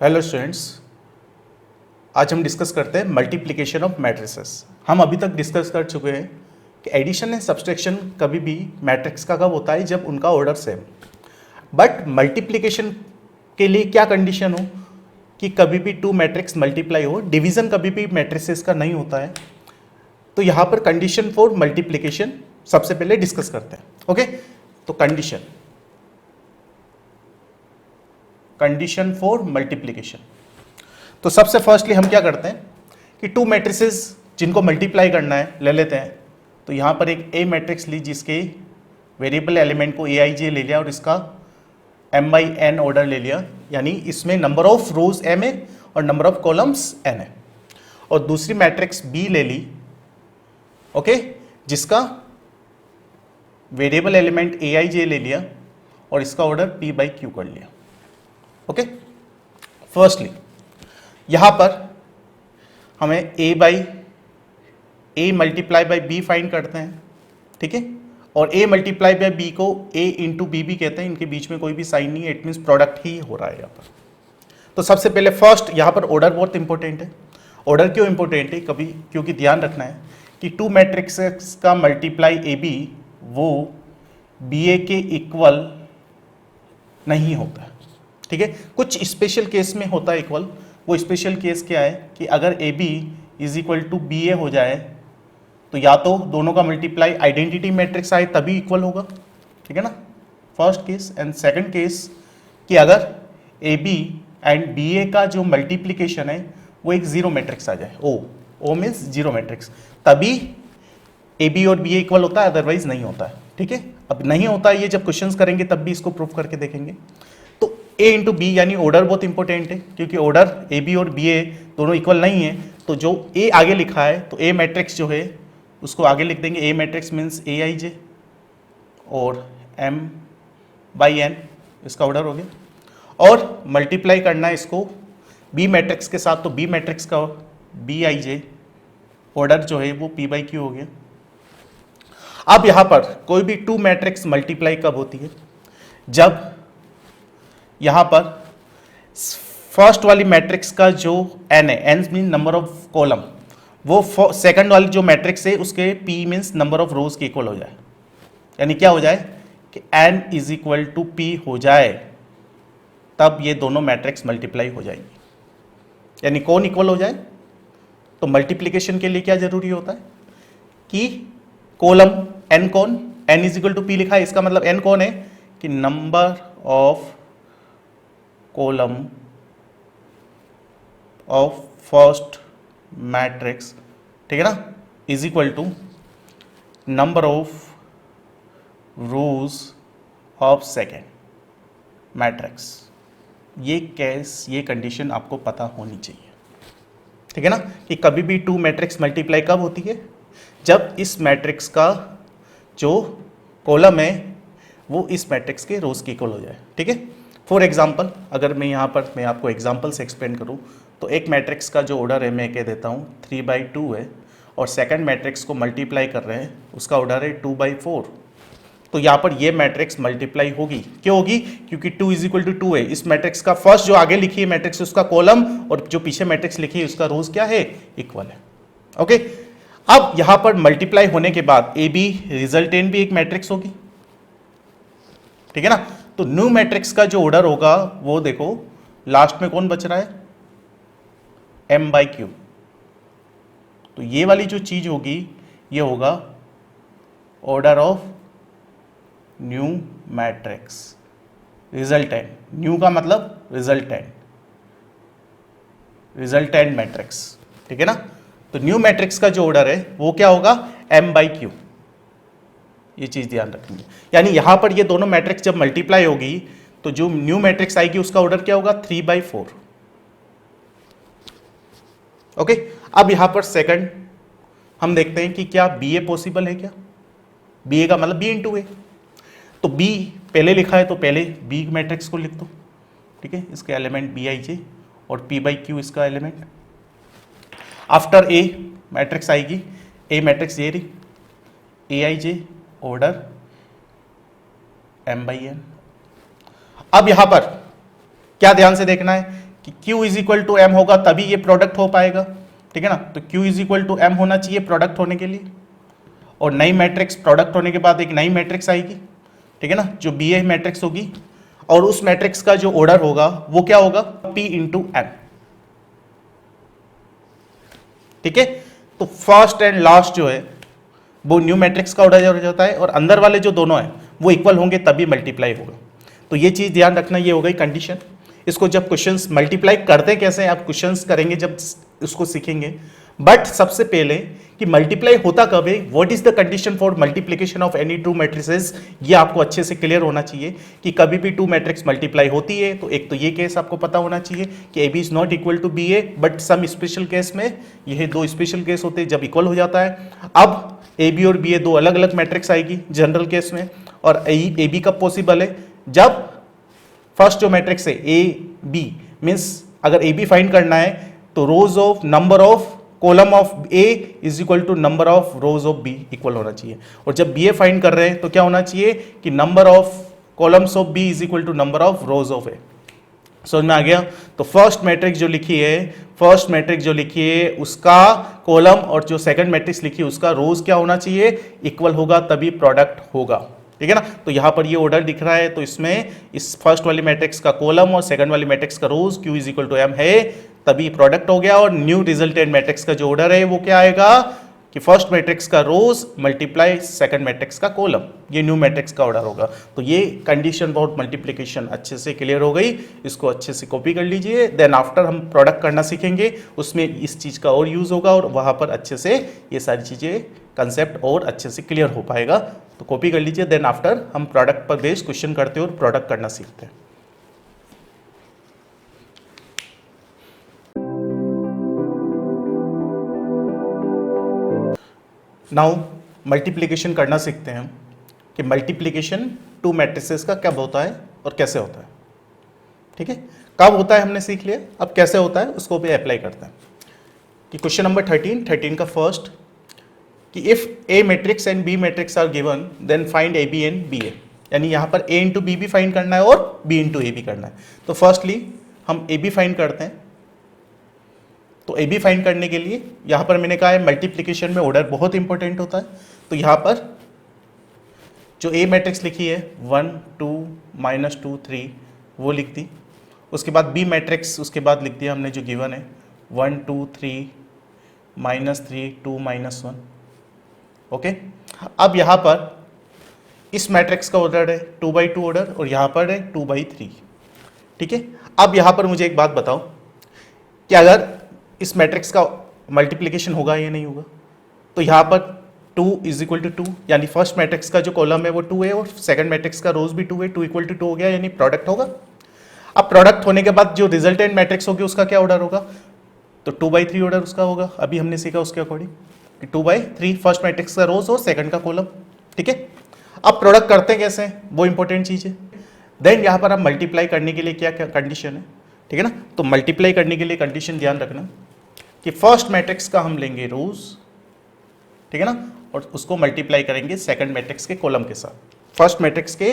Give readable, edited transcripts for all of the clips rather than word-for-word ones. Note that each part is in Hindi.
हेलो स्टूडेंट्स, आज हम डिस्कस करते हैं मल्टीप्लिकेशन ऑफ मैट्रिसेस। हम अभी तक डिस्कस कर चुके हैं कि एडिशन एंड सब्सट्रैक्शन कभी भी मैट्रिक्स का कब होता है जब उनका ऑर्डर सेम। बट मल्टीप्लिकेशन के लिए क्या कंडीशन हो कि कभी भी टू मैट्रिक्स मल्टीप्लाई हो, डिवीजन कभी भी मैट्रिसेस का नहीं होता है। तो यहाँ पर कंडीशन फॉर मल्टीप्लिकेशन सबसे पहले डिस्कस करते हैं। ओके, तो कंडीशन फॉर मल्टीप्लिकेशन। तो सबसे फर्स्टली हम क्या करते हैं कि टू मैट्रिसेस जिनको मल्टीप्लाई करना है ले लेते हैं। तो यहाँ पर एक ए मैट्रिक्स ली जिसके वेरिएबल एलिमेंट को aij ले लिया और इसका m/n ऑर्डर ले लिया, यानी इसमें नंबर ऑफ रोज m है और नंबर ऑफ कॉलम्स n है। और दूसरी मैट्रिक्स b ले ली, ओके, जिसका वेरिएबल एलिमेंट aij ले लिया और इसका ऑर्डर p/q कर लिया। ओके, फर्स्टली यहां पर हमें a multiply by b find करते हैं, ठीक है। और a मल्टीप्लाई बाई b को a इंटू बी भी कहते हैं, इनके बीच में कोई भी साइन नहीं है, इट मीन्स प्रोडक्ट ही हो रहा है यहाँ पर। तो सबसे पहले फर्स्ट यहाँ पर ऑर्डर बहुत इंपॉर्टेंट है। ऑर्डर क्यों इंपॉर्टेंट है? कभी क्योंकि ध्यान रखना है कि टू मैट्रिक्स का मल्टीप्लाई ab वो ba के इक्वल नहीं होता है, ठीक है। कुछ स्पेशल केस में होता है इक्वल। वो स्पेशल केस क्या है कि अगर A B is equal to B A हो जाए तो या तो दोनों का मल्टीप्लाई आइडेंटिटी मैट्रिक्स आए तभी इक्वल होगा, ठीक है ना, first case. And second case कि अगर ए बी एंड बी ए का जो मल्टीप्लिकेशन है वो एक जीरो मैट्रिक्स आ जाए, ओ मीन्स जीरो मैट्रिक्स, तभी ए बी और बी ए इक्वल होता है, अदरवाइज नहीं होता है, ठीक है। अब नहीं होता है, ये जब क्वेश्चंस करेंगे तब भी इसको प्रूफ करके देखेंगे। तो ए इंटू बी यानी ऑर्डर बहुत इंपॉर्टेंट है, क्योंकि ऑर्डर ए बी और बी ए दोनों इक्वल नहीं है। तो जो ए आगे लिखा है तो ए मैट्रिक्स जो है उसको आगे लिख देंगे, ए मैट्रिक्स मीन्स ए आई जे और m/n, इसका ऑर्डर हो गया। और मल्टीप्लाई करना है इसको बी मैट्रिक्स के साथ, तो बी मैट्रिक्स का बी आई जे ऑर्डर जो है वो p/q हो गया। अब यहां पर कोई भी टू मैट्रिक्स मल्टीप्लाई कब होती है? जब यहां पर फर्स्ट वाली मैट्रिक्स का जो n है, n mean number of column, वो सेकंड वाली जो मैट्रिक्स है उसके p मीन्स नंबर ऑफ रोज के इक्वल हो जाए। यानी क्या हो जाए कि n is equal to p हो जाए, तब ये दोनों मैट्रिक्स मल्टीप्लाई हो जाएंगी। यानी कौन इक्वल हो जाए? तो मल्टीप्लिकेशन के लिए क्या जरूरी होता है कि कॉलम n कौन, n is equal to p लिखा है, इसका मतलब n कौन है कि number of column of first matrix, ठीक है ना, is equal to number of rows of second matrix. ये केस, ये कंडीशन आपको पता होनी चाहिए, ठीक है ना, कि कभी भी टू मैट्रिक्स मल्टीप्लाई कब होती है? जब इस मैट्रिक्स का जो कॉलम है वो इस मैट्रिक्स के रोज के इक्वल हो जाए, ठीक है। फॉर एग्जाम्पल, अगर मैं यहाँ पर मैं आपको एग्जाम्पल से एक्सप्लेन करूँ तो एक मैट्रिक्स का जो ऑर्डर है मैं कह देता हूँ 3/2 है, और सेकंड मैट्रिक्स को मल्टीप्लाई कर रहे हैं, उसका ऑर्डर है 2/4। तो यहाँ पर ये मैट्रिक्स मल्टीप्लाई होगी। क्यों होगी? क्योंकि 2 इज इक्वल टू 2 है। इस मैट्रिक्स का फर्स्ट जो आगे लिखी है मैट्रिक्स उसका कॉलम और जो पीछे मैट्रिक्स लिखी है उसका रोज क्या है? इक्वल है। ओके, अब यहाँ पर मल्टीप्लाई होने के बाद ए बी रिजल्टेंट भी एक मैट्रिक्स होगी, ठीक है ना। तो न्यू मैट्रिक्स का जो ऑर्डर होगा वो देखो लास्ट में कौन बच रहा है? m/q। तो ये वाली जो चीज होगी ये होगा order of new matrix, resultant. New का मतलब रिजल्टेंट मैट्रिक्स, ठीक है ना। तो न्यू मैट्रिक्स का जो ऑर्डर है वो क्या होगा? m/q। ये चीज ध्यान रखेंगे। यानी यहां पर ये दोनों मैट्रिक्स जब मल्टीप्लाई होगी तो जो न्यू मैट्रिक्स आएगी उसका ऑर्डर क्या होगा? 3/4। ओके, अब यहां पर सेकंड हम देखते हैं कि क्या बी ए पॉसिबल है क्या? बी ए का मतलब बी इंटू ए। तो बी पहले लिखा है तो पहले बी मैट्रिक्स को लिख दो, ठीक है, इसके एलिमेंट बी आई जे और p/q इसका एलिमेंट। आफ्टर ए मैट्रिक्स आएगी, ए मैट्रिक्स ये रही, ए आई जे ऑर्डर m/n। अब यहां पर क्या ध्यान से देखना है कि Q is equal to M होगा तभी ये प्रोडक्ट हो पाएगा, ठीक है ना। तो Q is equal to M होना चाहिए प्रोडक्ट होने के लिए, और नई मैट्रिक्स प्रोडक्ट होने के बाद एक नई मैट्रिक्स आएगी, ठीक है ना, जो बी ए मैट्रिक्स होगी, और उस मैट्रिक्स का जो ऑर्डर होगा वो क्या होगा, P इंटू एम, ठीक है। तो फर्स्ट एंड लास्ट जो है वो न्यू मैट्रिक्स का ऑर्डर हो जाता है, और अंदर वाले जो दोनों हैं वो इक्वल होंगे तभी मल्टीप्लाई होगा। तो ये चीज ध्यान रखना, ये हो गई कंडीशन। इसको जब क्वेश्चंस मल्टीप्लाई करते कैसे आप क्वेश्चंस करेंगे जब उसको सीखेंगे, बट सबसे पहले कि मल्टीप्लाई होता कब है, what is the condition for multiplication of any two matrices, ये आपको अच्छे से क्लियर होना चाहिए कि कभी भी टू मैट्रिक्स मल्टीप्लाई होती है तो एक तो ये केस आपको पता होना चाहिए कि A B is not equal to B A, but some special case में ये दो स्पेशल केस होते हैं जब इक्वल हो जाता है। अब ए बी और बी ए दो अलग अलग मैट्रिक्स आएगी जनरल केस में, और ए बी कब पॉसिबल है, जब फर्स्ट जो मैट्रिक्स है ए बी, मीन्स अगर ए बी फाइंड करना है तो rows of number of column of A is equal to number of rows of B इक्वल होना चाहिए, और जब बी ए फाइंड कर रहे हैं तो क्या होना चाहिए कि number of columns of B is equal to number of rows of A. समझ में आ गया। तो फर्स्ट मैट्रिक्स जो लिखी है उसका कॉलम और जो सेकंड मैट्रिक्स लिखी है उसका रोज क्या होना चाहिए, इक्वल होगा तभी प्रोडक्ट होगा, ठीक है ना। तो यहां पर ये ऑर्डर दिख रहा है, तो इसमें इस फर्स्ट वाली मैट्रिक्स का कॉलम और सेकंड वाली मैट्रिक्स का rows Q is equal to M है तभी प्रोडक्ट हो गया, और न्यू रिजल्टेंट मैट्रिक्स का जो ऑर्डर है वो क्या आएगा कि फर्स्ट मैट्रिक्स का रोज मल्टीप्लाई सेकंड मैट्रिक्स का कॉलम, ये न्यू मैट्रिक्स का ऑर्डर होगा। तो ये कंडीशन बहुत मल्टीप्लिकेशन अच्छे से क्लियर हो गई, इसको अच्छे से कॉपी कर लीजिए। देन आफ्टर हम प्रोडक्ट करना सीखेंगे, उसमें इस चीज़ का और यूज़ होगा, और वहाँ पर अच्छे से ये सारी चीज़ें कंसेप्ट और अच्छे से क्लियर हो पाएगा। तो कॉपी कर लीजिए, देन आफ्टर हम प्रोडक्ट पर बेस्ड क्वेश्चन करते हैं और प्रोडक्ट करना सीखते हैं। नाउ मल्टीप्लिकेशन करना सीखते हैं हम कि मल्टीप्लिकेशन टू मैट्रिसेस का कब होता है और कैसे होता है, ठीक है। कब होता है हमने सीख लिया, अब कैसे होता है उसको भी अप्लाई करते हैं। कि क्वेश्चन नंबर 13 का फर्स्ट, कि if A matrix and B matrix are given then find A B and B A, यानी यहाँ पर ए इंटू बी भी फाइंड करना है और बी इंटू ए भी करना है। तो फर्स्टली हम ए बी फाइंड करते हैं। तो ए बी फाइंड करने के लिए यहाँ पर मैंने कहा है मल्टीप्लिकेशन में ऑर्डर बहुत इंपॉर्टेंट होता है। तो यहाँ पर जो ए मैट्रिक्स लिखी है 1 2 -2 3 वो लिख दी, उसके बाद बी मैट्रिक्स उसके बाद लिख दिया हमने जो गिवन है 1 2 3 -3 2 -1, ओके। अब यहाँ पर इस मैट्रिक्स का ऑर्डर है 2/2 ऑर्डर, और यहाँ पर है 2/3, ठीक है। अब यहाँ पर मुझे एक बात बताओ कि अगर इस मैट्रिक्स का मल्टीप्लिकेशन होगा या नहीं होगा। तो यहाँ पर 2 इज इक्वल टू 2, यानी फर्स्ट मैट्रिक्स का जो कॉलम है वो 2 है और सेकंड मैट्रिक्स का रोज भी 2 है, 2 इक्वल टू 2 हो गया, यानी प्रोडक्ट होगा। अब प्रोडक्ट होने के बाद जो रिजल्टेंट मैट्रिक्स होगी उसका क्या ऑर्डर होगा, तो 2/3 ऑर्डर उसका होगा। अभी हमने सीखा उसके अकॉर्डिंग कि 2/3 फर्स्ट मैट्रिक्स का रोज और सेकंड का कॉलम, ठीक है। अब प्रोडक्ट करते हैं कैसे, वो इंपॉर्टेंट चीज है। देन यहाँ पर आप मल्टीप्लाई करने के लिए क्या क्या कंडीशन है, ठीक है ना। तो मल्टीप्लाई करने के लिए कंडीशन ध्यान रखना कि फर्स्ट मैट्रिक्स का हम लेंगे रोज, ठीक है ना, और उसको मल्टीप्लाई करेंगे सेकंड मैट्रिक्स के कॉलम के साथ। फर्स्ट मैट्रिक्स के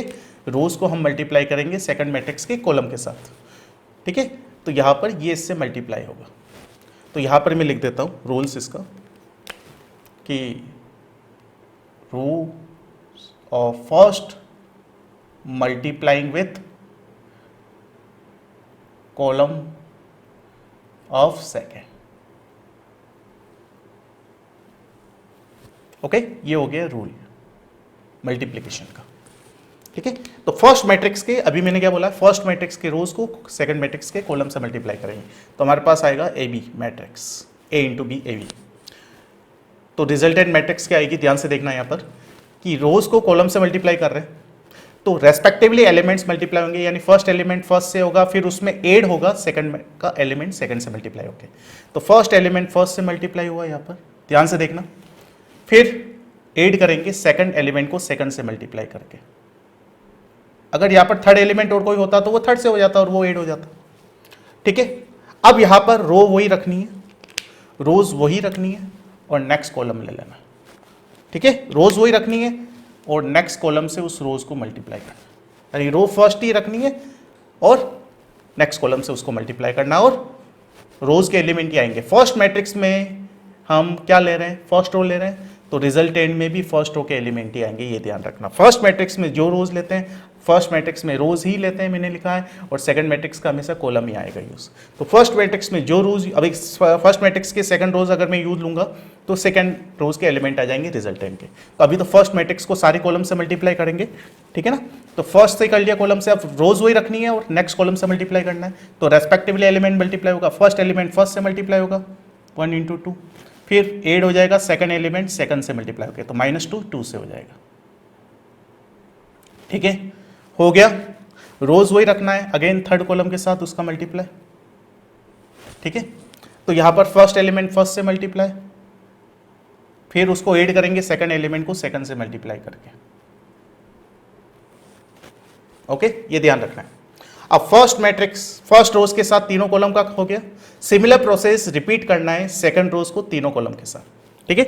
रोज को हम मल्टीप्लाई करेंगे सेकंड मैट्रिक्स के कॉलम के साथ, ठीक है। तो यहाँ पर ये इससे मल्टीप्लाई होगा। तो यहाँ पर मैं लिख देता हूँ रूल्स इसका कि rule of first multiplying with column of second, okay. ये हो गया रूल मल्टीप्लिकेशन का, ठीक है। तो फर्स्ट मैट्रिक्स के, अभी मैंने क्या बोला, फर्स्ट मैट्रिक्स के रोज को सेकंड मैट्रिक्स के कॉलम से मल्टीप्लाई करेंगे, तो हमारे पास आएगा A B matrix, A into B A B. तो रिजल्टेंट मैट्रिक्स क्या आएगी, ध्यान से देखना यहाँ पर कि रोज को कॉलम से मल्टीप्लाई कर रहे हैं तो रेस्पेक्टिवली एलिमेंट्स मल्टीप्लाई होंगे, यानी फर्स्ट एलिमेंट फर्स्ट से होगा, फिर उसमें ऐड होगा सेकंड का एलिमेंट सेकंड से मल्टीप्लाई होके। तो फर्स्ट एलिमेंट फर्स्ट से मल्टीप्लाई हुआ यहाँ पर, ध्यान से देखना। फिर ऐड करेंगे सेकंड एलिमेंट को सेकंड से मल्टीप्लाई करके। अगर यहाँ पर थर्ड एलिमेंट और कोई होता तो वो थर्ड से हो जाता और वो ऐड हो जाता, ठीक है। अब यहाँ पर रो वही रखनी है, रोज वही रखनी है और नेक्स्ट कॉलम ले लेना, ठीक है। रोज वही रखनी है और नेक्स्ट कॉलम से उस रोज को मल्टीप्लाई करना, यानी रो फर्स्ट ही रखनी है और नेक्स्ट कॉलम से उसको मल्टीप्लाई करना और रोज के एलिमेंट ही आएंगे। फर्स्ट मैट्रिक्स में हम क्या ले रहे हैं, फर्स्ट रो ले रहे हैं, तो रिजल्टेंट में भी फर्स्ट रो के एलिमेंट ही आएंगे, ये ध्यान रखना। फर्स्ट मैट्रिक्स में जो रोज लेते हैं, फर्स्ट मैट्रिक्स में रोज ही लेते हैं, मैंने लिखा है, और सेकंड मैट्रिक्स का हमेशा कॉलम ही आएगा यूज। तो फर्स्ट मैट्रिक्स में जो रोज, अभी फर्स्ट मैट्रिक्स के सेकंड रोज अगर मैं यूज लूंगा तो सेकंड रोज के एलिमेंट आ जाएंगे रिजल्टेंट के। तो अभी तो फर्स्ट मैट्रिक्स को सारे कॉलम से मल्टीप्लाई करेंगे, ठीक है ना। तो फर्स्ट से कर लिया कॉलम से, अब रोज वही रखनी है और नेक्स्ट कॉलम से मल्टीप्लाई करना है, तो रेस्पेक्टिवली एलिमेंट मल्टीप्लाई होगा। फर्स्ट एलिमेंट फर्स्ट से मल्टीप्लाई होगा 1 इंटू 2, फिर ऐड हो जाएगा सेकंड एलिमेंट सेकंड से मल्टीप्लाई होकर, तो -2 2 से हो जाएगा, ठीक है, हो गया। रोज वही रखना है, अगेन थर्ड कॉलम के साथ उसका मल्टीप्लाई, ठीक है। तो यहां पर फर्स्ट एलिमेंट फर्स्ट से मल्टीप्लाई, फिर उसको ऐड करेंगे सेकंड एलिमेंट को सेकंड से मल्टीप्लाई करके, ओके, ये ध्यान रखना है। अब फर्स्ट मैट्रिक्स फर्स्ट रोज के साथ तीनों कॉलम का हो गया, सिमिलर प्रोसेस रिपीट करना है सेकंड रोज को तीनों कॉलम के साथ, ठीक है।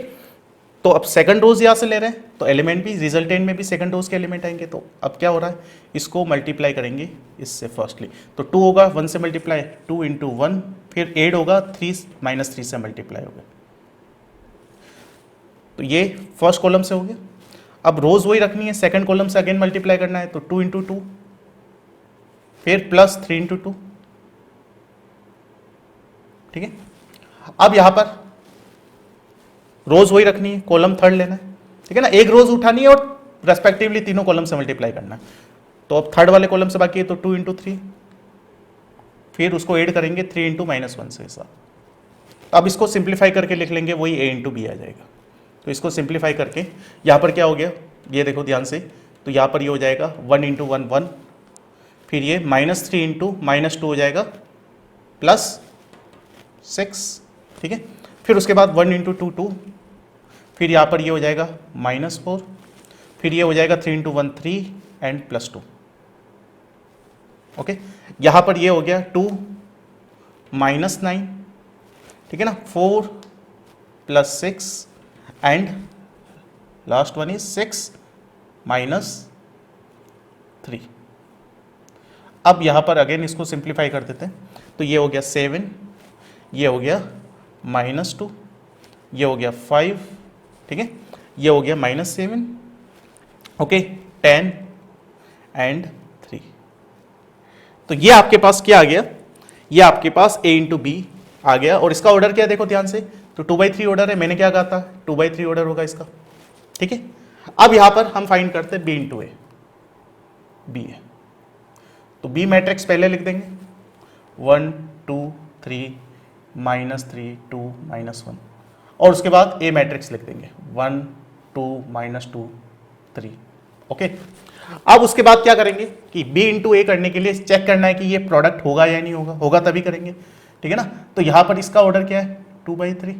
तो अब सेकंड रोज यहां से ले रहे हैं, तो एलिमेंट भी रिजल्टेंट में भी सेकंड रोज के एलिमेंट आएंगे। तो अब क्या हो रहा है, इसको मल्टीप्लाई करेंगे इससे फर्स्टली, तो 2 होगा 1 से मल्टीप्लाई 2 इंटू 1, फिर ऐड होगा 3 -3 से मल्टीप्लाई होगा, तो ये फर्स्ट कॉलम से हो गया। अब रोज वही रखनी है, सेकंड कॉलम से अगेन मल्टीप्लाई करना है, तो 2 इंटू 2, फिर प्लस 3 इंटू 2, ठीक है। अब यहां पर रोज वही रखनी है, कॉलम थर्ड लेना है, ठीक है ना, एक रोज उठानी है और रेस्पेक्टिवली तीनों कॉलम से मल्टीप्लाई करना है। तो अब थर्ड वाले कॉलम से बाकी है, तो 2 इंटू 3, फिर उसको ऐड करेंगे 3 इंटू -1 से साथ। अब इसको सिंप्लीफाई करके लिख लेंगे, वही a इंटू बी आ जाएगा। तो इसको सिंप्लीफाई करके यहाँ पर क्या हो गया, ये देखो ध्यान से, तो यहाँ पर ये हो जाएगा 1 इंटू 1 1, फिर ये -3 इंटू -2 हो जाएगा +6, ठीक है। फिर उसके बाद 1 इंटू 2 2, फिर यहाँ पर ये हो जाएगा -4, फिर ये हो जाएगा 3 इंटू 1 3 एंड +2, ओके। यहाँ पर ये हो गया 2 -9, ठीक है ना, 4 + 6 एंड लास्ट वन इज 6 -3। अब यहाँ पर अगेन इसको सिंप्लीफाई कर देते हैं, तो ये हो गया 7, ये हो गया -2, ये हो गया 5, ठीक है, ये हो गया -7, ओके, 10 एंड 3। तो ये आपके पास क्या आ गया, ये आपके पास a इंटू बी आ गया। और इसका ऑर्डर क्या है, देखो ध्यान से, तो 2/3 ऑर्डर है, मैंने क्या कहा था 2/3 ऑर्डर होगा इसका, ठीक है। अब यहां पर हम फाइंड करते हैं b इंटू ए, बी है, तो बी मैट्रिक्स पहले लिख देंगे 1 2 3 -3 2 -1, और उसके बाद ए मैट्रिक्स लिख देंगे 1 2 -2 3, ओके। अब उसके बाद क्या करेंगे कि b इंटू ए करने के लिए चेक करना है कि ये प्रोडक्ट होगा या नहीं होगा, होगा तभी करेंगे, ठीक है ना। तो यहां पर इसका ऑर्डर क्या है 2/3,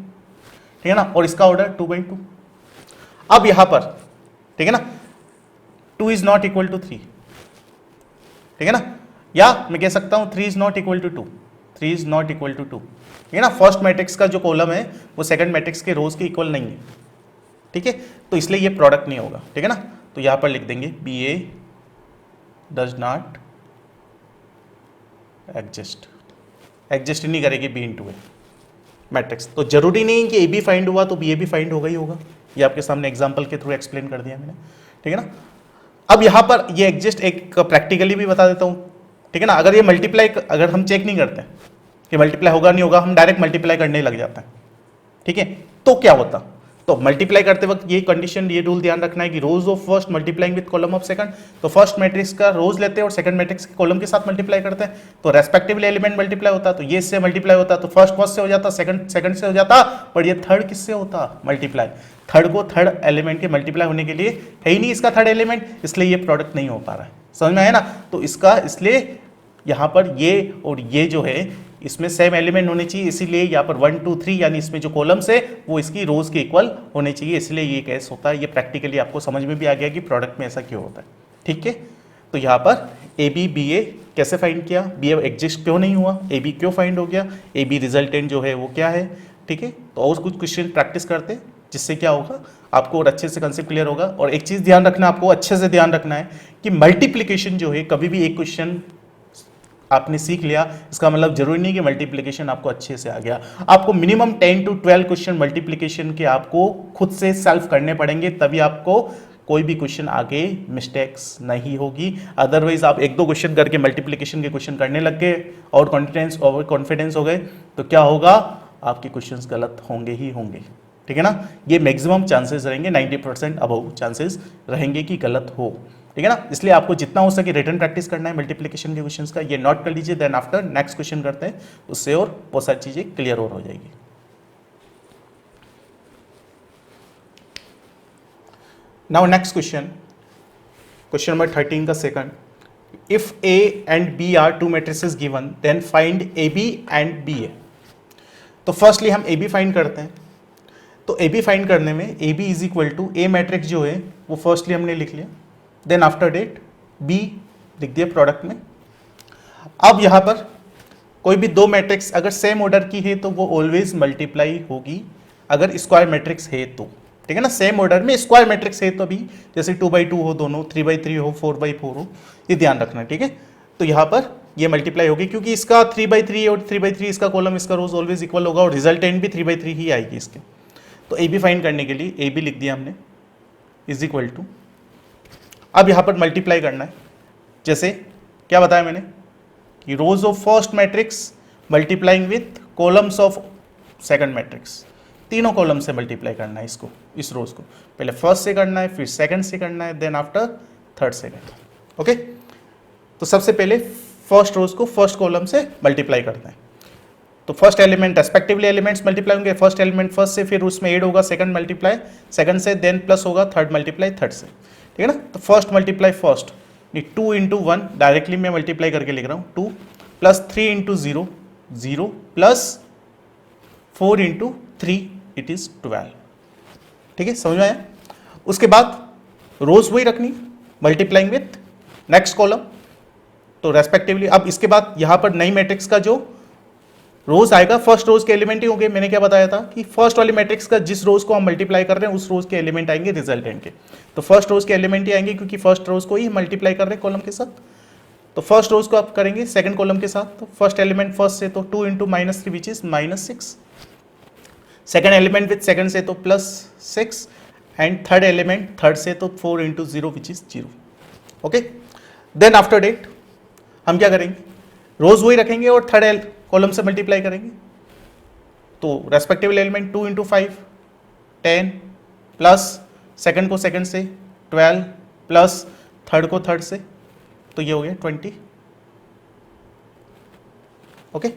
ठीक है ना, और इसका ऑर्डर 2/2। अब यहां पर, ठीक है ना, 2 इज नॉट इक्वल टू 3, ठीक है ना, या मैं कह सकता हूं 3 is not equal to 2, 3 is not equal to 2, ठीक है ना। फर्स्ट मैट्रिक्स का जो कॉलम है वो सेकंड मैट्रिक्स के रोज के इक्वल नहीं है, ठीक है, तो इसलिए ये प्रोडक्ट नहीं होगा, ठीक है ना। तो यहां पर लिख देंगे B A does not exist नहीं करेगी बी इंटू ए मैट्रिक्स। तो जरूरी नहीं कि ए बी फाइंड हुआ तो बी ए भी फाइंड होगा ही होगा, ये आपके सामने एग्जाम्पल के थ्रू एक्सप्लेन कर दिया मैंने, ठीक है ना। अब यहां पर ये एग्जिस्ट एक प्रैक्टिकली भी बता देता हूं, ठीक है ना। अगर ये मल्टीप्लाई, अगर हम चेक नहीं करते कि मल्टीप्लाई होगा नहीं होगा, हम डायरेक्ट मल्टीप्लाई करने लग जाते हैं, ठीक है, तो क्या होता, तो मल्टीप्लाई करते वक्त ये कंडीशन, ये रूल ध्यान रखना है कि रोज of first multiplying with column of second. तो फर्स्ट मैट्रिक्स का रोज लेते हैं और सेकंड मैट्रिक्स के कॉलम के साथ मल्टीप्लाई करते हैं, तो रेस्पेक्टिवली एलिमेंट मल्टीप्लाई होता है, तो ये इससे मल्टीप्लाई होता, तो फर्स्ट से हो जाता, सेकंड से हो जाता, पर ये थर्ड किससे होता मल्टीप्लाई, थर्ड को थर्ड एलिमेंट के मल्टीप्लाई होने के लिए है ही नहीं इसका थर्ड एलिमेंट, इसलिए ये प्रोडक्ट नहीं हो पा रहा है, समझ में आया ना। तो इसका इसलिए यहाँ पर ये और ये जो है इसमें सेम एलिमेंट होने चाहिए, इसीलिए यहाँ पर 1 2 3 यानी इसमें जो कॉलम्स है वो इसकी रोज के इक्वल होने चाहिए, इसलिए ये केस होता है। ये प्रैक्टिकली आपको समझ में भी आ गया कि प्रोडक्ट में ऐसा क्यों होता है, ठीक है। तो यहाँ पर ए बी बी ए कैसे फाइंड किया, बी ए एग्जिस्ट क्यों नहीं हुआ, ए बी क्यों फाइंड हो गया, ए बी रिजल्टेंट जो है वो क्या है, ठीक है। तो और कुछ क्वेश्चन प्रैक्टिस करते हैं जिससे क्या होगा आपको और अच्छे से कंसेप्ट क्लियर होगा। और एक चीज़ ध्यान रखना, आपको अच्छे से ध्यान रखना है कि मल्टीप्लीकेशन जो है कभी भी एक क्वेश्चन आपने सीख लिया, इसका मतलब जरूरी नहीं कि मल्टीप्लिकेशन आपको अच्छे से आ गया। आपको मिनिमम 10 to 12 क्वेश्चन मल्टीप्लिकेशन के आपको खुद से सेल्फ करने पड़ेंगे, तभी आपको कोई भी क्वेश्चन आगे मिस्टेक्स नहीं होगी। अदरवाइज आप एक दो क्वेश्चन करके मल्टीप्लिकेशन के क्वेश्चन करने लग गए और कॉन्फिडेंस हो गए तो क्या होगा, आपके क्वेश्चंस गलत होंगे ही होंगे। ठीक है ना, ये मैक्सिमम चांसेस रहेंगे, 90% अबव चांसेस रहेंगे कि गलत हो। ठीक है ना, इसलिए आपको जितना हो सके रिटर्न प्रैक्टिस करना है मल्टीप्लिकेशन के क्वेश्चंस का, ये नोट कर लीजिए। देन आफ्टर नेक्स्ट क्वेश्चन करते हैं, उससे और बहुत सारी चीजें क्लियर और हो जाएगी। Now next question, question number 13 का second, if A and B are two matrices given then find AB and BA। तो फर्स्टली हम AB फाइंड करते हैं। तो AB फाइंड करने में AB is equal to A matrix जो है वो फर्स्टली हमने लिख लिया, देन आफ्टर डेट B लिख दिया प्रोडक्ट में। अब यहां पर कोई भी दो मैट्रिक्स अगर सेम ऑर्डर की है तो वो ऑलवेज मल्टीप्लाई होगी, अगर स्क्वायर मैट्रिक्स है तो। ठीक है ना, सेम ऑर्डर में स्क्वायर मैट्रिक्स है तो भी, जैसे 2x2 हो दोनों, 3x3 हो, 4x4 हो, ये ध्यान रखना। ठीक है, तो यहाँ पर ये मल्टीप्लाई होगी क्योंकि इसका 3x3 और 3x3 इसका कॉलम इसका रोज ऑलवेज इक्वल होगा और रिजल्टेंट भी 3x3 ही आएगी इसके। तो AB फाइंड करने के लिए AB लिख दिया हमने इज इक्वल टू, अब यहाँ पर मल्टीप्लाई करना है। जैसे क्या बताया मैंने कि रोज of first matrix multiplying with columns of second matrix, तीनों कॉलम से मल्टीप्लाई करना है इसको, इस रोज को। पहले फर्स्ट से करना है, फिर सेकंड से करना है, देन आफ्टर थर्ड से करना है। ओके, तो सबसे पहले फर्स्ट रोज को फर्स्ट कॉलम से मल्टीप्लाई करना है। तो first element respectively elements multiply होंगे, फर्स्ट एलिमेंट फर्स्ट से, फिर उसमें ऐड होगा सेकंड मल्टीप्लाई सेकंड से, देन प्लस होगा थर्ड मल्टीप्लाई थर्ड से। ठीक है ना, तो first multiply first, 2 into 1 directly मैं मल्टीप्लाई करके लिख रहा हूँ, 2 plus 3 into 0 0 plus 4 into 3 it is 12। ठीक है, समझ में आया। उसके बाद रोज वही रखनी, मल्टीप्लाइंग विथ नेक्स्ट कॉलम, तो रेस्पेक्टिवली। अब इसके बाद यहां पर नई मैट्रिक्स का जो रोज आएगा, फर्स्ट रोज के एलिमेंट ही होंगे। मैंने क्या बताया था कि फर्स्ट वाली मैट्रिक्स का जिस रोज को हम मल्टीप्लाई कर रहे हैं उस रोज के एलिमेंट आएंगे रिजल्टेंट के, तो फर्स्ट रोज के एलिमेंट ही आएंगे क्योंकि फर्स्ट रोज को ही मल्टीप्लाई कर रहे हैं कॉलम के साथ। तो फर्स्ट रोज को आप करेंगे सेकंड कॉलम के साथ, तो फर्स्ट एलिमेंट फर्स्ट से तो 2 into -3 which is -6, second element with second से तो +6 एंड थर्ड एलिमेंट थर्ड से तो 4 into 0 which is 0। Okay, then after that हम क्या करेंगे, रोज वही रखेंगे और थर्ड कॉलम से मल्टीप्लाई करेंगे। तो respective element 2 into 5 10 plus second को सेकंड से 12 प्लस थर्ड को थर्ड से, तो ये हो गया 20। Okay,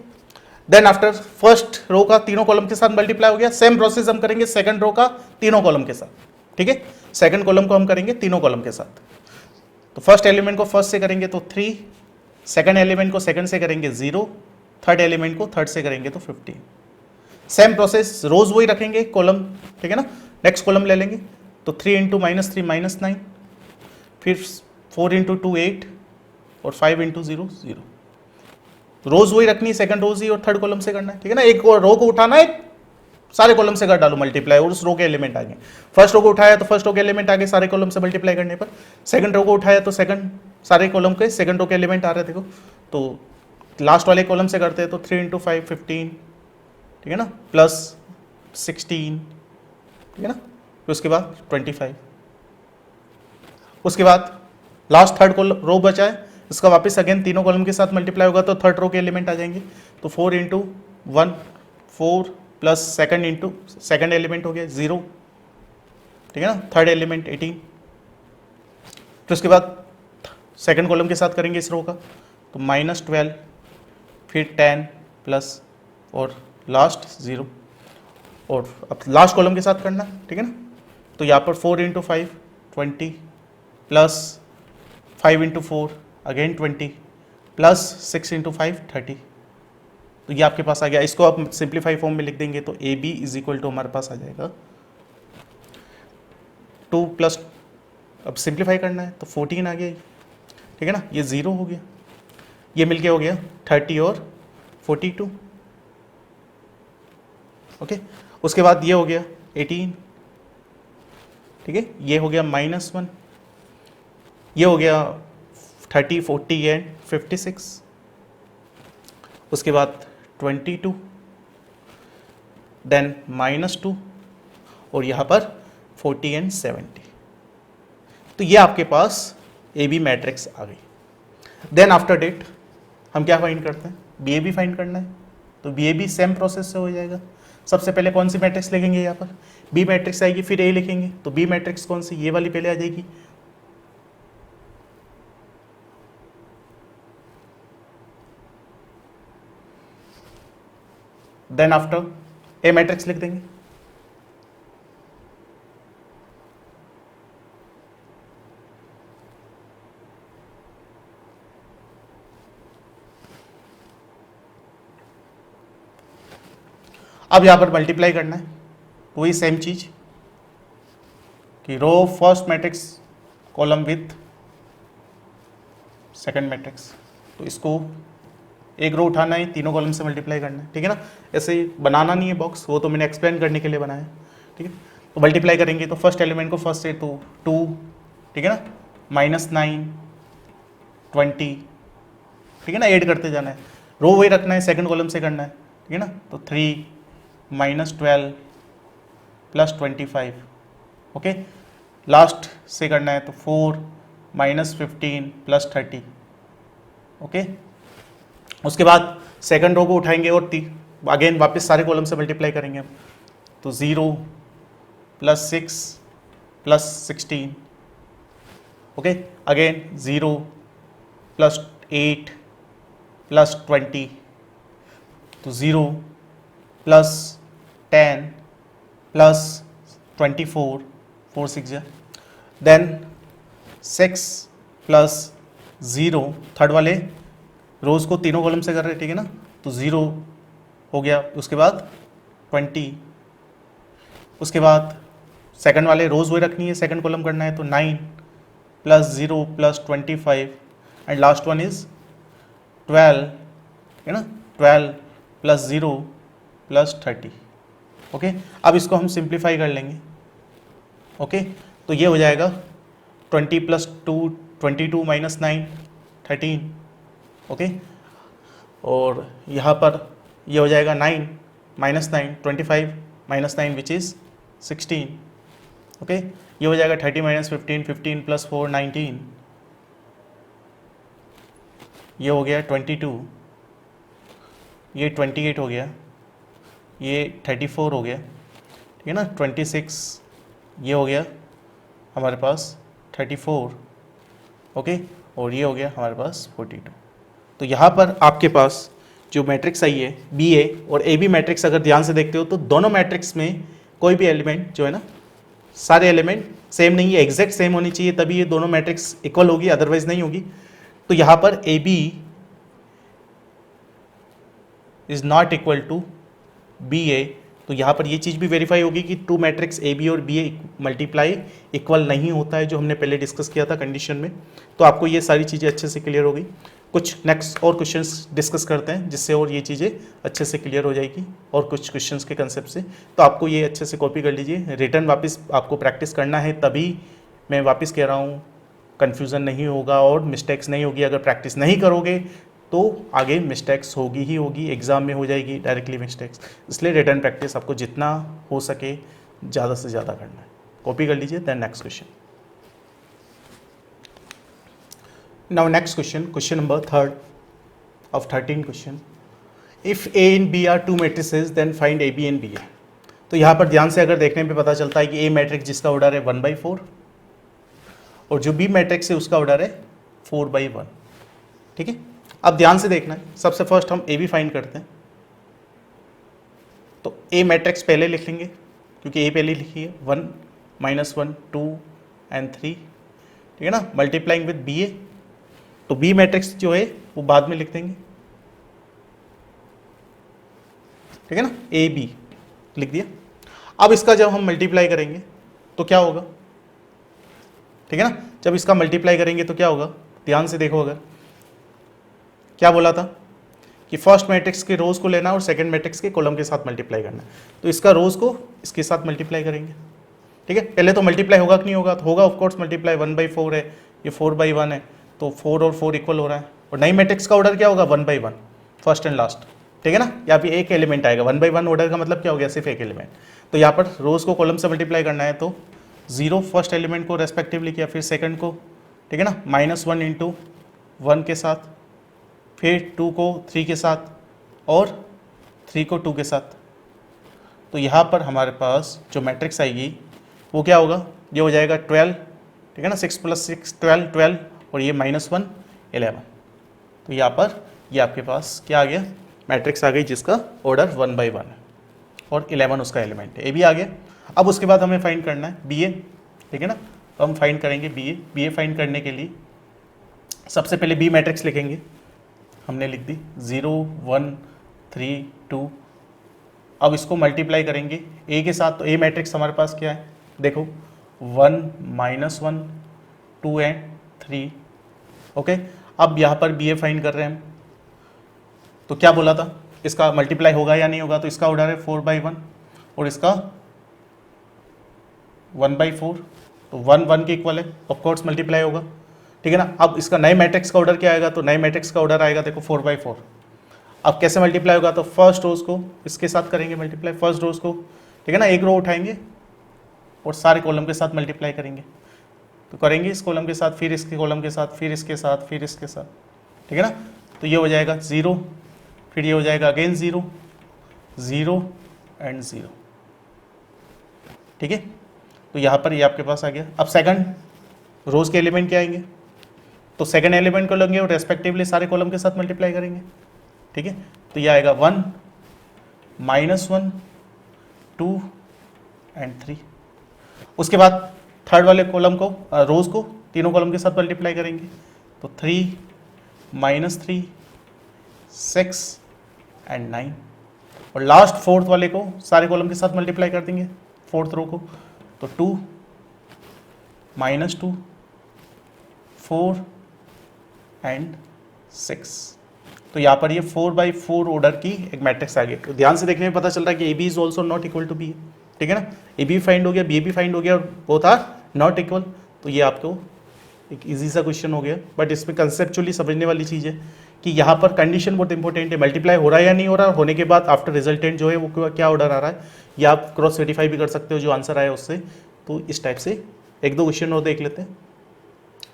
then after first row का तीनों कॉलम के साथ मल्टीप्लाई हो गया। सेम प्रोसेस हम करेंगे सेकंड रो का तीनों कॉलम के साथ। ठीक है, सेकंड कॉलम को हम करेंगे तीनों कॉलम के साथ। तो फर्स्ट एलिमेंट को फर्स्ट से करेंगे तो 3, सेकंड एलिमेंट को सेकंड से करेंगे 0, थर्ड एलिमेंट को थर्ड से करेंगे तो 15। सेम प्रोसेस, रोज वही रखेंगे कॉलम। ठीक है ना, नेक्स्ट कॉलम ले लेंगे तो 3 इंटू -3 -9, फिर 4 इंटू 2 8 और 5 इंटू 0 0। रोज वही रखनी, सेकंड रोज ही और थर्ड कॉलम से करना है। ठीक है ना, एक रो को उठाना है, सारे कॉलम से कर डालो मल्टीप्लाई और उस रो के एलिमेंट आगे। फर्स्ट रो को उठाया तो फर्स्ट रो के एलिमेंट आगे सारे कॉलम से मल्टीप्लाई करने पर, सेकंड रो को उठाया तो सेकंड सारे कॉलम के सेकंड रो के एलिमेंट आ रहे थे। देखो तो लास्ट वाले कॉलम से करते हैं तो 3 इंटू 5 15, ठीक है ना, प्लस 16, ठीक है ना, फिर उसके बाद 25। उसके बाद लास्ट थर्ड रो बचा है, इसका वापस अगेन तीनों कॉलम के साथ मल्टीप्लाई होगा तो थर्ड रो के एलिमेंट आ जाएंगे। तो 4 इंटू 1 4 प्लस सेकंड एलिमेंट हो गया 0, ठीक है ना, थर्ड एलिमेंट 18। फिर उसके बाद सेकंड कॉलम के साथ करेंगे इस रो का तो -12, फिर 10 प्लस और लास्ट 0, और अब लास्ट कॉलम के साथ करना, ठीक है ना। तो यहाँ पर 4 into 5 20 plus 5 into 4 again 20 plus 6 into 5 30। तो ये आपके पास आ गया। इसको आप सिंप्लीफाई फॉर्म में लिख देंगे तो A B is equal to हमारे पास आ जाएगा 2 प्लस, अब सिंप्लीफाई करना है तो 14 आ गया, ठीक है ना, ये 0 हो गया, ये मिलके हो गया 30 और 42। ओके, उसके बाद ये हो गया 18, ठीक है, ये हो गया -1, ये हो गया 30 40 एंड 56, उसके बाद 22, देन -2 और यहाँ पर 40 एंड 70। तो ये आपके पास ए बी मैट्रिक्स आ गई। देन आफ्टर डेट हम क्या फाइंड करते हैं, बी ए बी फाइंड करना है। तो B A B same process से हो जाएगा। सबसे पहले कौन सी मैट्रिक्स लिखेंगे, यहाँ पर बी मैट्रिक्स आएगी, फिर ए लिखेंगे। तो बी मैट्रिक्स कौन सी, ये वाली पहले आ जाएगी। देन आफ्टर ए मैट्रिक्स लिख देंगे। अब यहां पर मल्टीप्लाई करना है, वही सेम चीज कि row first matrix column with second matrix. तो इसको एक रो उठाना है, तीनों कॉलम से मल्टीप्लाई करना है, ठीक है ना। ऐसे बनाना नहीं है बॉक्स, वो तो मैंने एक्सप्लेन करने के लिए बनाया, ठीक है। तो मल्टीप्लाई करेंगे तो फर्स्ट एलिमेंट को फर्स्ट से तो 2, ठीक है ना, -9, 20, ठीक है ना, ऐड करते जाना है। रो वही रखना है, सेकंड कॉलम से करना है, ठीक है ना। तो 3 -12 + 25, ओके। लास्ट से करना है तो 4 -15 + 30, ओके। उसके बाद सेकंड रो को उठाएंगे और अगेन वापस सारे कॉलम से मल्टीप्लाई करेंगे हम। तो 0 + 6 + 16, ओके। अगेन 0 + 8 + 20, तो 0 + 10 + 24, 4 6 देन 6 + 0, थर्ड वाले रोज को तीनों कॉलम से कर रहे हैं, ठीक है ना। तो 0 हो गया, उसके बाद 20, उसके बाद सेकंड वाले रोज वही रखनी है, सेकंड कॉलम करना है। तो 9 + 0 + 25 एंड लास्ट वन इज 12, है ना, 12 + 0 + 30, ओके। अब इसको हम सिंप्लीफाई कर लेंगे, ओके। तो ये हो जाएगा 20 + 2 22 - 9 13, ओके। और यहाँ पर ये हो जाएगा 9 - 9 25 - 9 विच इज़ 16, ओके। ये हो जाएगा 30 - 15 15 + 4 19, ये हो गया 22, ये 28 हो गया, ये 34 हो गया, ठीक है ना। 26, ये हो गया हमारे पास 34, ओके। और ये हो गया हमारे पास 42। तो यहाँ पर आपके पास जो मैट्रिक्स आई है बी ए और ए बी मैट्रिक्स, अगर ध्यान से देखते हो तो दोनों मैट्रिक्स में कोई भी एलिमेंट जो है ना, सारे एलिमेंट सेम नहीं है, एग्जैक्ट सेम होनी चाहिए, तभी ये दोनों मैट्रिक्स इक्वल होगी, अदरवाइज नहीं होगी। तो यहाँ पर A B is not equal to B A, तो यहाँ पर ये चीज़ भी वेरीफाई होगी कि टू मैट्रिक्स ए बी और बी ए मल्टीप्लाई इक्वल नहीं होता है, जो हमने पहले डिस्कस किया था कंडीशन में। तो आपको ये सारी चीज़ें अच्छे से क्लियर हो गई। कुछ नेक्स्ट और क्वेश्चंस डिस्कस करते हैं जिससे और ये चीज़ें अच्छे से क्लियर हो जाएगी, और कुछ क्वेश्चंस के कंसेप्ट से। तो आपको ये अच्छे से कॉपी कर लीजिए, रिटर्न वापस आपको प्रैक्टिस करना है, तभी मैं वापस कह रहा हूँ कन्फ्यूज़न नहीं होगा और मिस्टेक्स नहीं होगी। अगर प्रैक्टिस नहीं करोगे तो आगे मिस्टेक्स होगी ही होगी, एग्ज़ाम में हो जाएगी डायरेक्टली मिस्टेक्स। इसलिए रिटर्न प्रैक्टिस आपको जितना हो सके ज़्यादा से ज़्यादा करना है। कॉपी कर लीजिए। Then next question. Now next question, question number 3 of 13 question. If A and B are two matrices then find A B and B A. तो यहाँ पर ध्यान से अगर देखने पे पता चलता है कि ए मैट्रिक्स जिसका ऑर्डर है 1/4 और जो बी मैट्रिक्स है उसका ऑर्डर है 4/1, ठीक है। अब ध्यान से देखना है, सबसे फर्स्ट हम ए बी फाइंड करते हैं। तो ए मैट्रिक्स पहले लिख लेंगे क्योंकि ए पहले लिखी है, 1 -1 2 एंड 3, ठीक है ना। मल्टीप्लाइंग विद बी ए, तो बी मैट्रिक्स जो है वो बाद में लिख देंगे, ठीक है ना। ए बी लिख दिया। अब इसका जब हम मल्टीप्लाई करेंगे तो क्या होगा, ठीक है ना। जब इसका मल्टीप्लाई करेंगे तो क्या होगा, ध्यान से देखो। अगर क्या बोला था कि फर्स्ट मैट्रिक्स के रोज को लेना और सेकंड मैट्रिक्स के कॉलम के साथ मल्टीप्लाई करना, तो इसका रोज को इसके साथ मल्टीप्लाई करेंगे, ठीक है। पहले तो मल्टीप्लाई होगा कि नहीं होगा, तो होगा ऑफकोर्स मल्टीप्लाई। 1/4 है, ये 4/1 है, तो 4 और 4 इक्वल हो रहा है। और नई मैट्रिक्स का ऑर्डर क्या होगा, 1/1, फर्स्ट एंड लास्ट, ठीक है ना। यहाँ पे एक एलिमेंट आएगा, 1 बाई 1 ऑर्डर का मतलब क्या हो गया, सिर्फ एक एलिमेंट। तो यहाँ पर रोज को कॉलम से मल्टीप्लाई करना है, तो 0 फर्स्ट एलिमेंट को रेस्पेक्टिवली किया, फिर सेकंड को, ठीक है ना, -1 इंटू 1 के साथ, फिर 2 को 3 के साथ और 3 को 2 के साथ। तो यहाँ पर हमारे पास जो मैट्रिक्स आएगी वो क्या होगा, ये हो जाएगा 12, ठीक है ना, 6 + 6 12 12 और ये -1 11। तो यहाँ पर ये आपके पास क्या आ गया, मैट्रिक्स आ गई जिसका ऑर्डर 1 बाई 1 है और 11 उसका एलिमेंट है, ये भी आ गया। अब उसके बाद हमें फाइंड करना है बी ए, ठीक है ना। तो हम फाइंड करेंगे बी ए फाइंड करने के लिए सबसे पहले बी मैट्रिक्स लिखेंगे, हमने लिख दी 0 1 3 2। अब इसको मल्टीप्लाई करेंगे ए के साथ, तो ए मैट्रिक्स हमारे पास क्या है, देखो 1 -1 2 एंड 3, ओके। अब यहाँ पर बी ए फाइंड कर रहे हैं हम, तो क्या बोला था, इसका मल्टीप्लाई होगा या नहीं होगा, तो इसका ऑर्डर है 4 बाई 1 और इसका 1 बाई 4, तो 1 1 के इक्वल है, ऑफकोर्स मल्टीप्लाई होगा, ठीक है ना। अब इसका नए मैट्रिक्स का ऑर्डर क्या आएगा, तो नए मैट्रिक्स का ऑर्डर आएगा देखो 4 बाई 4। अब कैसे मल्टीप्लाई होगा, तो फर्स्ट रोज को इसके साथ करेंगे मल्टीप्लाई, फर्स्ट रोज को, ठीक है ना, एक रो उठाएंगे और सारे कॉलम के साथ मल्टीप्लाई करेंगे। तो करेंगे इस कॉलम के साथ, फिर इसके कॉलम के साथ, फिर इसके साथ, फिर इसके साथ, ठीक है ना। तो ये हो जाएगा 0, फिर ये हो जाएगा अगेन 0 0 एंड 0, ठीक है। तो यहाँ पर ये आपके पास आ गया। अब सेकंड रोज के एलिमेंट क्या आएंगे, तो सेकंड एलिमेंट को लेंगे और रेस्पेक्टिवली सारे कॉलम के साथ मल्टीप्लाई करेंगे, ठीक है। तो ये आएगा 1 -1 2 एंड 3। उसके बाद थर्ड वाले कॉलम को, रोज को तीनों कॉलम के साथ मल्टीप्लाई करेंगे, तो 3 -3 6 एंड 9 और लास्ट फोर्थ वाले को सारे कॉलम के साथ मल्टीप्लाई कर देंगे, फोर्थ रो को, तो 2 -2 4 एंड 6। तो यहाँ पर ये 4 बाई 4 ऑर्डर की एक मैट्रिक्स आ गई। तो ध्यान से देखने में पता चल रहा है कि A B is also not equal to B, ठीक है ना। ए बी फाइंड हो गया, बी भी फाइंड हो गया और बोथ आर नॉट इक्वल। तो ये आपको एक इजी सा क्वेश्चन हो गया, बट इसमें कंसेप्चुअली समझने वाली चीज़ है कि यहाँ पर कंडीशन बहुत इंपॉर्टेंट है, मल्टीप्लाई हो रहा है या नहीं हो रहा, होने के बाद आफ्टर रिजल्टेंट जो है वो क्या ऑर्डर आ रहा है, या आप क्रॉस वेरीफाई भी कर सकते हो जो आंसर आया उससे। तो इस टाइप से एक दो क्वेश्चन और देख लेते हैं,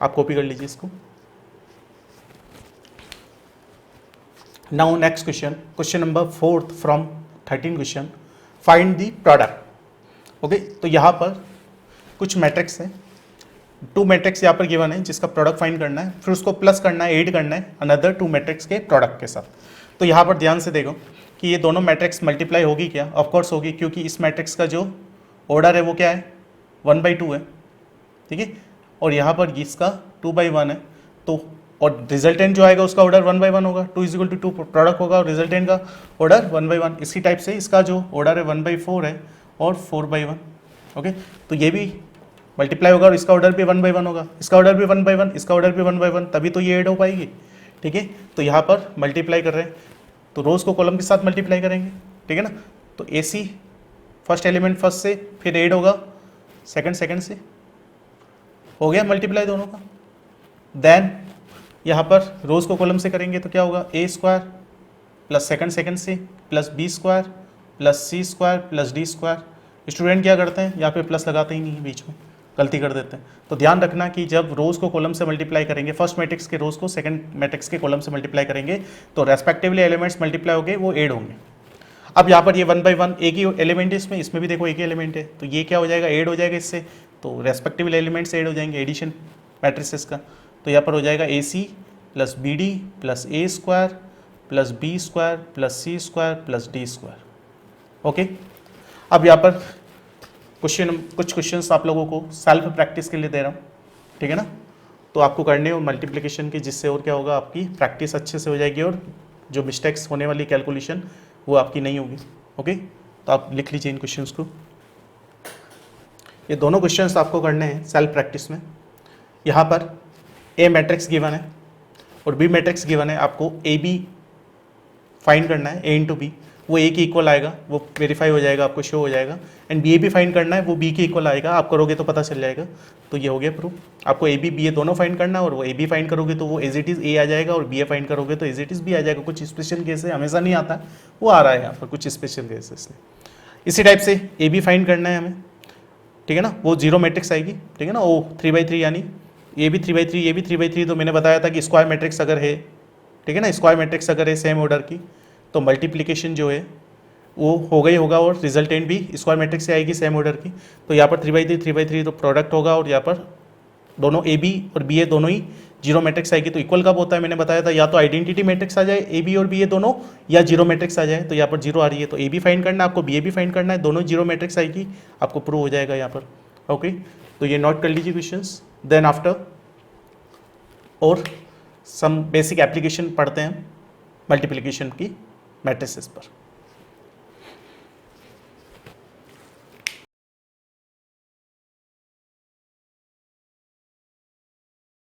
आप कॉपी कर लीजिए इसको। Now next question, question number 4 from 13 question, find the product. Okay, तो यहाँ पर कुछ मैट्रिक्स हैं, 2 मैट्रिक्स यहाँ पर गिवन है जिसका प्रोडक्ट फाइंड करना है, फिर उसको प्लस करना है, ऐड करना है अनदर 2 मैट्रिक्स के प्रोडक्ट के साथ। तो यहाँ पर ध्यान से देखो कि ये दोनों मैट्रिक्स मल्टीप्लाई होगी क्या, ऑफकोर्स होगी, क्योंकि इस मैट्रिक्स का जो ऑर्डर है वो क्या है 1 बाई 2 है, ठीक है, और यहाँ पर इसका 2 बाई 1 है। तो और रिजल्टेंट जो आएगा उसका ऑर्डर 1 बाई 1 होगा, 2 = 2 प्रोडक्ट होगा और रिजल्टेंट का ऑर्डर 1 बाई 1। इसी टाइप से इसका जो ऑर्डर है 1 बाई 4 है और 4 बाई 1। ओके, तो ये भी मल्टीप्लाई होगा और इसका ऑर्डर भी 1 बाई 1 होगा, इसका ऑर्डर भी 1 बाई 1, इसका ऑर्डर भी 1 बाई 1, तभी तो ये ऐड हो पाएगी, ठीक है। तो यहाँ पर मल्टीप्लाई कर रहे हैं, तो रोज को कॉलम के साथ मल्टीप्लाई करेंगे, ठीक है ना। तो ए सी फर्स्ट एलिमेंट फर्स्ट से, फिर ऐड होगा सेकंड से, हो गया मल्टीप्लाई दोनों का। देन यहाँ पर रोज को कॉलम से करेंगे तो क्या होगा, ए स्क्वायर प्लस सेकंड से plus B square plus C square plus D square. Student क्या करते हैं, यहाँ पे प्लस लगाते ही नहीं, बीच में गलती कर देते हैं। तो ध्यान रखना कि जब रोज को कॉलम से मल्टीप्लाई करेंगे, फर्स्ट मैट्रिक्स के रोज को सेकंड मैट्रिक्स के कॉलम से मल्टीप्लाई करेंगे, तो रेस्पेक्टिवली एलिमेंट्स मल्टीप्लाई होंगे, वो ऐड होंगे। अब यहाँ पर ये 1 बाई 1 एक ही एलिमेंट है, इसमें भी देखो एक ही एलिमेंट है, तो ये क्या हो जाएगा, ऐड हो जाएगा इससे, तो रेस्पेक्टिवली एलिमेंट्स ऐड हो जाएंगे, एडिशन मैट्रिसेस का। तो यहाँ पर हो जाएगा A C plus B D plus A square plus B square plus C square plus D square. Okay, अब यहाँ पर कुछ क्वेश्चंस आप लोगों को सेल्फ प्रैक्टिस के लिए दे रहा हूँ, ठीक है ना। तो आपको करने हो मल्टीप्लिकेशन की, जिससे और क्या होगा, आपकी प्रैक्टिस अच्छे से हो जाएगी और जो मिस्टेक्स होने वाली कैलकुलेशन वो आपकी नहीं होगी। ओके, तो आप लिख लीजिए इन क्वेश्चंस को। ये दोनों क्वेश्चंस आपको करने हैं सेल्फ प्रैक्टिस में। यहाँ पर ए मैट्रिक्स गिवन है और बी मैट्रिक्स गिवन है, आपको ए बी फाइंड करना है, ए इंटू बी। वो ए के इक्वल आएगा, वो वेरीफाई हो जाएगा, आपको शो हो जाएगा। एंड बी ए भी फाइंड करना है, वो बी के इक्वल आएगा, आप करोगे तो पता चल जाएगा। तो ये हो गया प्रूफ। आपको ए बी बी ए दोनों फाइंड करना है, और वो ए बी फाइंड करोगे तो वो एज इट इज़ ए आ जाएगा, और बी ए फाइंड करोगे तो एज इट इज़ बी आ जाएगा। कुछ स्पेशल केस है, हमेशा नहीं आता, वो आ रहा है यहाँ पर कुछ स्पेशल केस इसलिए। इसी टाइप से ए बी फाइंड करना है हमें, ठीक है ना, वो जीरो मैट्रिक्स आएगी, ठीक है ना, ओ 3/3 यानी ये भी 3/3 ये भी 3/3। तो मैंने बताया था कि स्क्वायर मैट्रिक्स अगर है, ठीक है ना, स्क्वायर मैट्रिक्स अगर है सेम ऑर्डर की, तो मल्टीप्लिकेशन जो है वो होगा ही होगा, और रिजल्टेंट भी स्क्वायर मैट्रिक्स से आएगी सेम ऑर्डर की। तो यहाँ पर 3/3 तो प्रोडक्ट होगा, और यहाँ पर दोनों ए बी और बी ए दोनों ही जीरो मैट्रिक्स आएगी। तो इक्वल कब होता है मैंने बताया था, या तो आइडेंटिटी मैट्रिक्स आ जाए ए बी और बी ए दोनों, या जीरो मैट्रिक्स आ जाए। तो यहाँ पर जीरो आ रही है तो ए बी फाइंड करना है आपको, बी ए भी फाइंड करना है, दोनों जीरो मैट्रिक्स आएगी, आपको प्रूव हो जाएगा यहाँ पर। ओके, तो ये नोट कर लीजिए क्वेश्चंस। देन आफ्टर और सम बेसिक एप्लीकेशन पढ़ते हैं मल्टीप्लिकेशन की मैट्रिसेस पर।